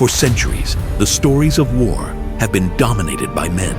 For centuries, the stories of war have been dominated by men.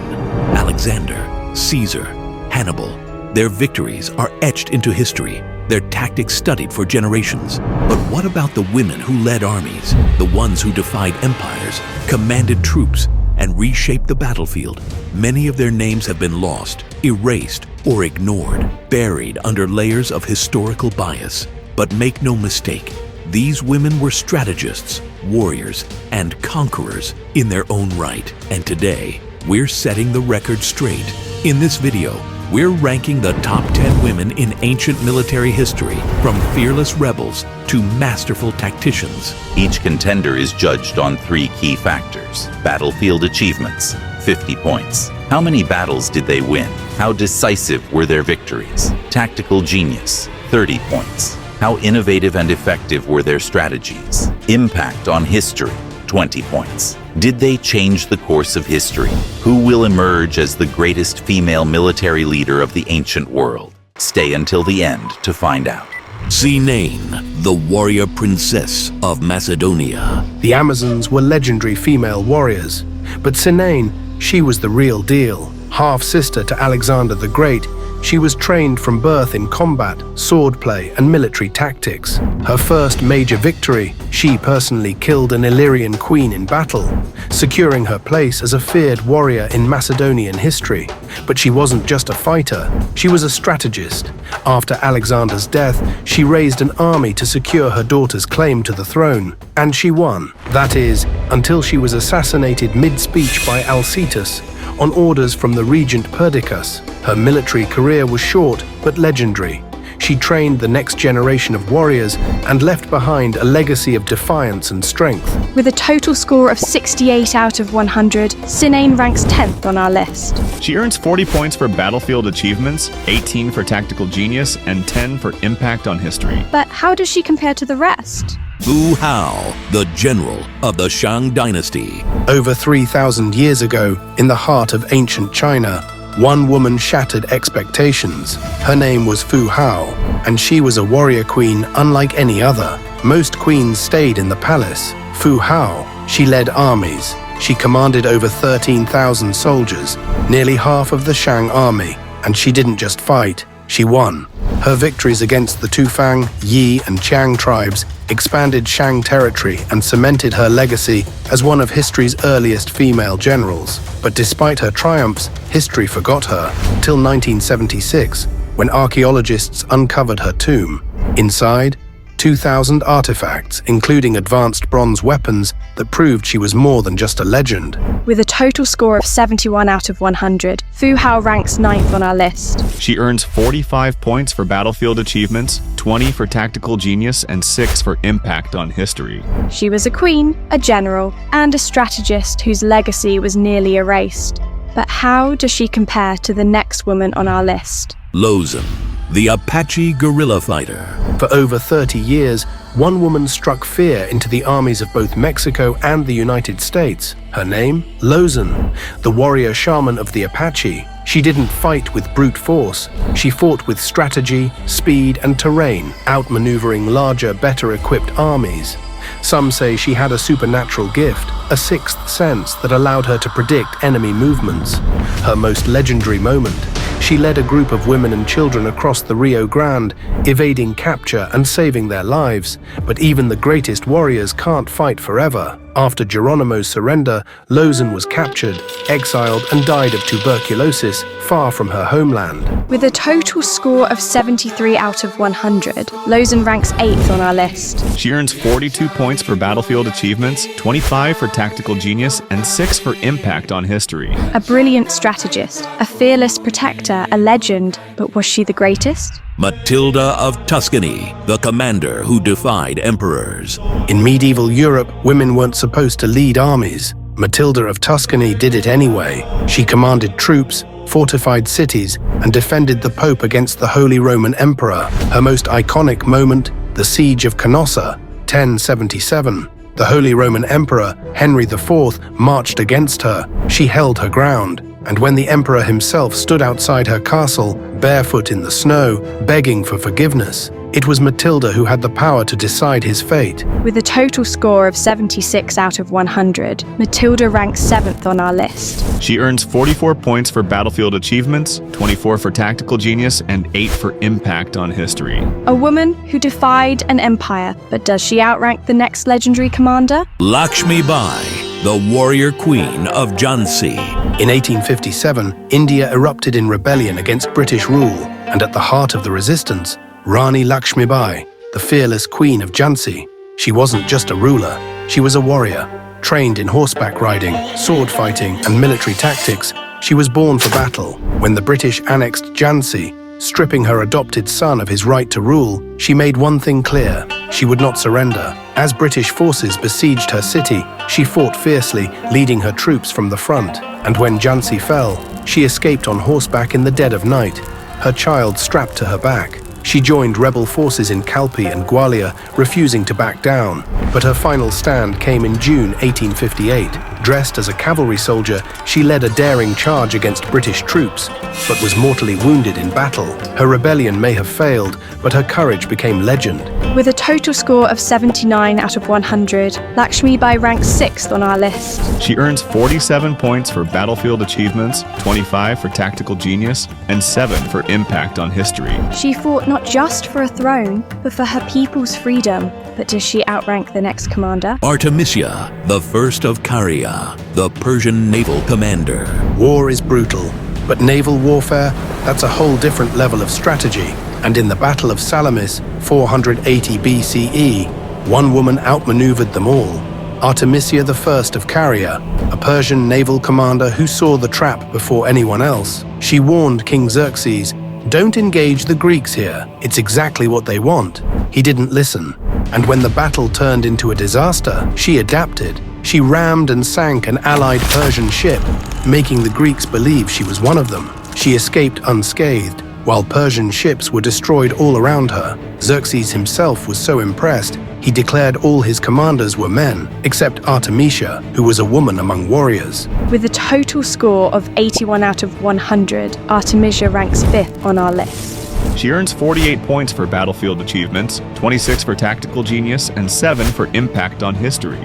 Alexander, Caesar, Hannibal. Their victories are etched into history, their tactics studied for generations. But what about the women who led armies, the ones who defied empires, commanded troops, and reshaped the battlefield? Many of their names have been lost, erased, or ignored, buried under layers of historical bias. But make no mistake, these women were strategists, warriors, and conquerors in their own right. And today, we're setting the record straight. In this video, we're ranking the top 10 women in ancient military history, from fearless rebels to masterful tacticians. Each contender is judged on 3 key factors. Battlefield achievements, 50 points. How many battles did they win? How decisive were their victories? Tactical genius, 30 points. How innovative and effective were their strategies? Impact on history, 20 points. Did they change the course of history? Who will emerge as the greatest female military leader of the ancient world? Stay until the end to find out. Cynane, the warrior princess of Macedonia. The Amazons were legendary female warriors, but Cynane, she was the real deal. Half-sister to Alexander the Great, she was trained from birth in combat, swordplay, and military tactics. Her first major victory, she personally killed an Illyrian queen in battle, securing her place as a feared warrior in Macedonian history. But she wasn't just a fighter, she was a strategist. After Alexander's death, she raised an army to secure her daughter's claim to the throne, and she won. That is, until she was assassinated mid-speech by Alcetus, on orders from the regent Perdiccas. Her military career was short but legendary. She trained the next generation of warriors and left behind a legacy of defiance and strength. With a total score of 68 out of 100, Cynane ranks 10th on our list. She earns 40 points for battlefield achievements, 18 for tactical genius, and 10 for impact on history. But how does she compare to the rest? Fu Hao, the general of the Shang Dynasty. Over 3,000 years ago, in the heart of ancient China, one woman shattered expectations. Her name was Fu Hao, and she was a warrior queen unlike any other. Most queens stayed in the palace. Fu Hao, she led armies. She commanded over 13,000 soldiers, nearly half of the Shang army, and she didn't just fight, she won. Her victories against the Tufang, Yi, and Qiang tribes expanded Shang territory and cemented her legacy as one of history's earliest female generals. But despite her triumphs, history forgot her till 1976, when archaeologists uncovered her tomb. Inside, 2,000 artifacts, including advanced bronze weapons that proved she was more than just a legend. With a total score of 71 out of 100, Fu Hao ranks 9th on our list. She earns 45 points for battlefield achievements, 20 for tactical genius, and 6 for impact on history. She was a queen, a general, and a strategist whose legacy was nearly erased. But how does she compare to the next woman on our list? Lozen, the Apache guerrilla fighter. For over 30 years, one woman struck fear into the armies of both Mexico and the United States. Her name? Lozen, the warrior shaman of the Apache. She didn't fight with brute force. She fought with strategy, speed, and terrain, outmaneuvering larger, better-equipped armies. Some say she had a supernatural gift, a sixth sense that allowed her to predict enemy movements. Her most legendary moment, she led a group of women and children across the Rio Grande, evading capture and saving their lives. But even the greatest warriors can't fight forever. After Geronimo's surrender, Lozen was captured, exiled, and died of tuberculosis far from her homeland. With a total score of 73 out of 100, Lozen ranks 8th on our list. She earns 42 points for battlefield achievements, 25 for tactical genius, and 6 for impact on history. A brilliant strategist, a fearless protector, a legend, but was she the greatest? Matilda of Tuscany, the commander who defied emperors. In medieval Europe, women weren't supposed to lead armies. Matilda of Tuscany did it anyway. She commanded troops, fortified cities, and defended the Pope against the Holy Roman Emperor. Her most iconic moment, the Siege of Canossa, 1077. The Holy Roman Emperor, Henry IV, marched against her. She held her ground. And when the emperor himself stood outside her castle, barefoot in the snow, begging for forgiveness, It was Matilda who had the power to decide his fate. With a total score of 76 out of 100, Matilda ranks 7th on our list. She earns 44 points for battlefield achievements, 24 for tactical genius, and 8 for impact on history. A woman who defied an empire, but does she outrank the next legendary commander? Lakshmibai, the warrior queen of Jhansi. In 1857, India erupted in rebellion against British rule, and at the heart of the resistance, Rani Lakshmibai, the fearless queen of Jhansi. She wasn't just a ruler, she was a warrior. Trained in horseback riding, sword fighting, and military tactics, she was born for battle. When the British annexed Jhansi, stripping her adopted son of his right to rule, she made one thing clear: she would not surrender. As British forces besieged her city, she fought fiercely, leading her troops from the front. And when Jhansi fell, she escaped on horseback in the dead of night, her child strapped to her back. She joined rebel forces in Kalpi and Gwalior, refusing to back down. But her final stand came in June 1858. Dressed as a cavalry soldier, she led a daring charge against British troops, but was mortally wounded in battle. Her rebellion may have failed, but her courage became legend. With a total score of 79 out of 100, Lakshmibai ranks 6th on our list. She earns 47 points for battlefield achievements, 25 for tactical genius, and 7 for impact on history. She fought not just for a throne, but for her people's freedom. But does she outrank the next commander? Artemisia, the first of Caria, the Persian naval commander. War is brutal, but naval warfare, that's a whole different level of strategy. And in the Battle of Salamis, 480 BCE, one woman outmaneuvered them all. Artemisia the first of Caria, a Persian naval commander who saw the trap before anyone else. She warned King Xerxes, "Don't engage the Greeks here, it's exactly what they want." He didn't listen. And when the battle turned into a disaster, she adapted. She rammed and sank an allied Persian ship, making the Greeks believe she was one of them. She escaped unscathed, while Persian ships were destroyed all around her. Xerxes himself was so impressed, he declared all his commanders were men, except Artemisia, who was a woman among warriors. With a total score of 81 out of 100, Artemisia ranks 5th on our list. She earns 48 points for battlefield achievements, 26 for tactical genius, and 7 for impact on history.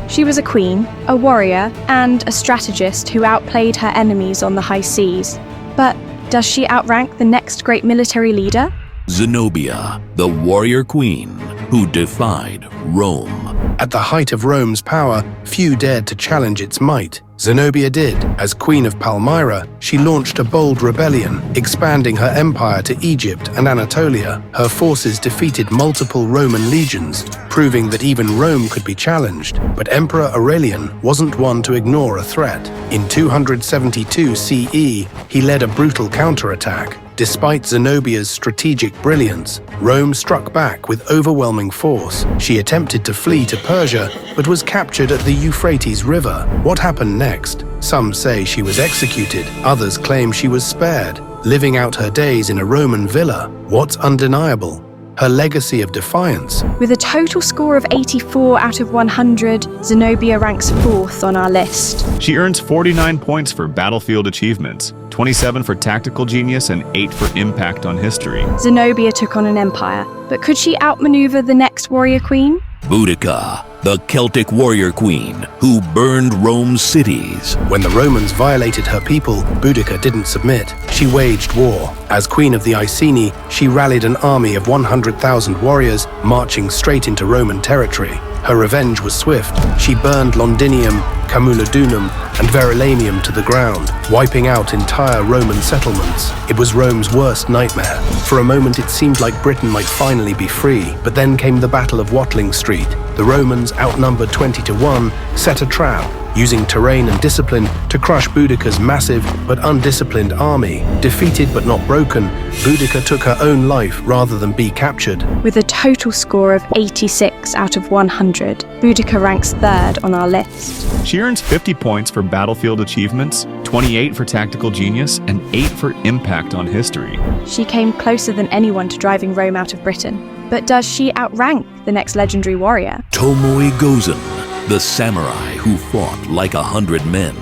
She was a queen, a warrior, and a strategist who outplayed her enemies on the high seas. But does she outrank the next great military leader? Zenobia, the warrior queen who defied Rome. At the height of Rome's power, few dared to challenge its might. Zenobia did. As Queen of Palmyra, she launched a bold rebellion, expanding her empire to Egypt and Anatolia. Her forces defeated multiple Roman legions, proving that even Rome could be challenged. But Emperor Aurelian wasn't one to ignore a threat. In 272 CE, he led a brutal counterattack. Despite Zenobia's strategic brilliance, Rome struck back with overwhelming force. She attempted to flee to Persia, but was captured at the Euphrates River. What happened next? Some say she was executed, others claim she was spared, living out her days in a Roman villa. What's undeniable? Her legacy of defiance. With a total score of 84 out of 100, Zenobia ranks 4th on our list. She earns 49 points for battlefield achievements, 27 for tactical genius, and 8 for impact on history. Zenobia took on an empire, but could she outmaneuver the next warrior queen? Boudica, the Celtic warrior queen who burned Rome's cities. When the Romans violated her people, Boudica didn't submit. She waged war. As queen of the Iceni, she rallied an army of 100,000 warriors, marching straight into Roman territory. Her revenge was swift. She burned Londinium, Camulodunum, and Verulamium to the ground, wiping out entire Roman settlements. It was Rome's worst nightmare. For a moment it seemed like Britain might finally be free, but then came the Battle of Watling Street. The Romans, outnumbered 20 to 1, set a trap, using terrain and discipline to crush Boudica's massive but undisciplined army. Defeated but not broken, Boudica took her own life rather than be captured. With a total score of 86 out of 100, Boudica ranks 3rd on our list. She earns 50 points for battlefield achievements, 28 for tactical genius, and 8 for impact on history. She came closer than anyone to driving Rome out of Britain. But does she outrank the next legendary warrior? Tomoe Gozen, the samurai who fought like 100 men.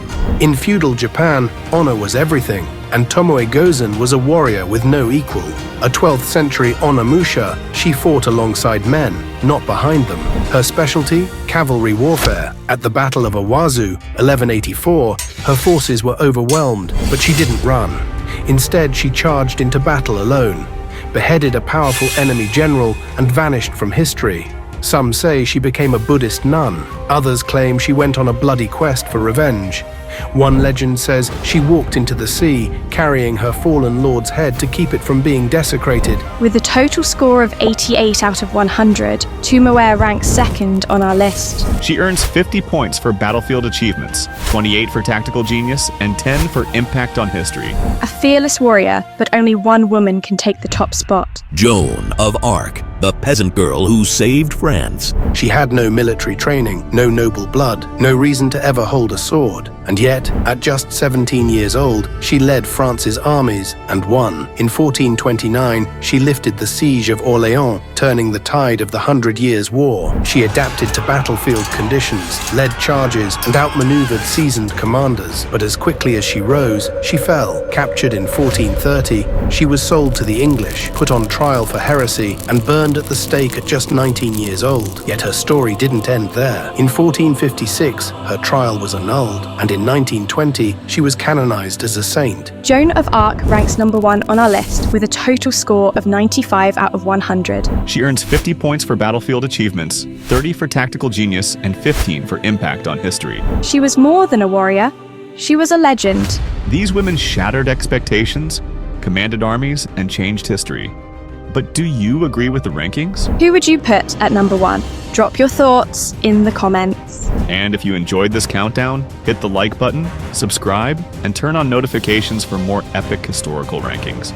In feudal Japan, honor was everything. And Tomoe Gozen was a warrior with no equal. A 12th century Onamusha, she fought alongside men, not behind them. Her specialty? Cavalry warfare. At the Battle of Awazu, 1184, her forces were overwhelmed, but she didn't run. Instead, she charged into battle alone, beheaded a powerful enemy general, and vanished from history. Some say she became a Buddhist nun. Others claim she went on a bloody quest for revenge. One legend says she walked into the sea, carrying her fallen lord's head to keep it from being desecrated. With a total score of 88 out of 100, Tomoe ranks second on our list. She earns 50 points for battlefield achievements, 28 for tactical genius, and 10 for impact on history. A fearless warrior, but only one woman can take the top spot. Joan of Arc, the peasant girl who saved France. She had no military training, no noble blood, no reason to ever hold a sword. And yet, at just 17 years old, she led France's armies and won. In 1429, she lifted the siege of Orléans, turning the tide of the 100 Years' War. She adapted to battlefield conditions, led charges, and outmaneuvered seasoned commanders. But as quickly as she rose, she fell. Captured in 1430, she was sold to the English, put on trial for heresy, and burned at the stake at just 19 years old. Yet her story didn't end there. In 1456, her trial was annulled, and in 1920, she was canonized as a saint. Joan of Arc ranks number 1 on our list with a total score of 95 out of 100. She earns 50 points for battlefield achievements, 30 for tactical genius, and 15 for impact on history. She was more than a warrior. She was a legend. These women shattered expectations, commanded armies, and changed history. But do you agree with the rankings? Who would you put at number 1? Drop your thoughts in the comments. And if you enjoyed this countdown, hit the like button, subscribe, and turn on notifications for more epic historical rankings.